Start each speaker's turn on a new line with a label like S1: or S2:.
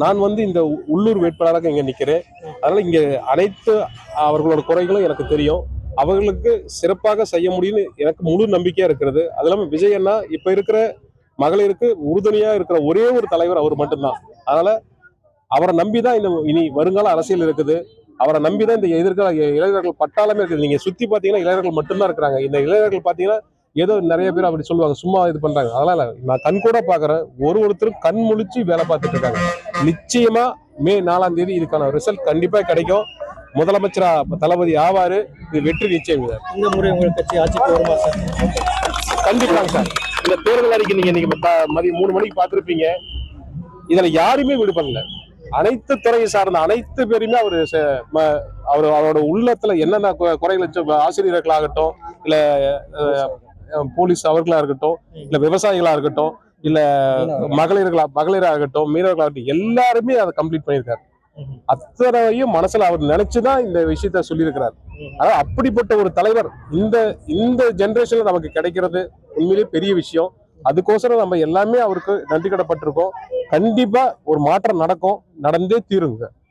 S1: நான் இந்த உள்ளூர் வேட்பாளராக இங்க நிக்கிறேன். அதனால இங்க அனைத்து அவர்களோட குறைகளும் எனக்கு தெரியும். அவர்களுக்கு சிறப்பாக செய்ய முடியும்னு எனக்கு முழு நம்பிக்கையா இருக்கிறது. அது இல்லாம விஜய் அண்ணா இப்ப இருக்கிற மகளிருக்கு உறுதுணையா இருக்கிற ஒரே ஒரு தலைவர் அவர் மட்டும்தான். அதனால அவரை நம்பிதான் இனி வருங்கால அரசியல் இருக்குது. அவரை நம்பிதான் இந்த எதிர்கால இளைஞர்கள் பட்டாளமே இருக்குது. நீங்க சுத்தி பாத்தீங்கன்னா இளைஞர்கள் மட்டும்தான் இருக்கிறாங்க. இந்த இளைஞர்கள் பாத்தீங்கன்னா ஏதோ நிறைய பேர் அப்படி சொல்லுவாங்க, சும்மா இது பண்றாங்க. அதனால நான் கண் கூட பாக்குறேன், ஒருத்தரும் கண் முழிச்சு வேலை பார்த்துட்டு இருக்காங்க. நிச்சயமா மே 4ஆம் தேதி இதுக்கான ரிசல்ட் கண்டிப்பா கிடைக்கும். முதலமைச்சரா தளபதி ஆவாரு. இது வெற்றி நிச்சயம்.
S2: இந்த முறை உங்கள் கட்சி ஆட்சிக்கு வருமா சார்?
S1: கண்டிப்பாங்க சார். இந்த தேர்தல் அறிக்கை நீங்க மதியம் 3 மணிக்கு பார்த்திருப்பீங்க. இதுல யாருமே விடுபடல. அனைத்து துறையை சார்ந்த அனைத்து பேருமே அவரோட உள்ளத்துல என்னென்ன குறைகள், ஆசிரியர்களாகட்டும், இல்ல போலீஸ் அவர்களா இருக்கட்டும், இல்ல விவசாயிகளா இருக்கட்டும், இல்ல மகளிராகட்டும், மீனவர்களாகட்டும், எல்லாருமே அதை கம்ப்ளீட் பண்ணியிருக்காரு. அத்தனையும் மனசுல அவர் நினைச்சுதான் இந்த விஷயத்த சொல்லியிருக்கிறார். அதாவது அப்படிப்பட்ட ஒரு தலைவர் இந்த ஜெனரேஷன்ல நமக்கு கிடைக்கிறது உண்மையிலேயே பெரிய விஷயம். அதுக்கோசரம் நம்ம எல்லாமே அவருக்கு நன்றி கடப்பட்டிருக்கோம். கண்டிப்பா ஒரு மாற்றம் நடக்கும், நடந்தே தீருங்க.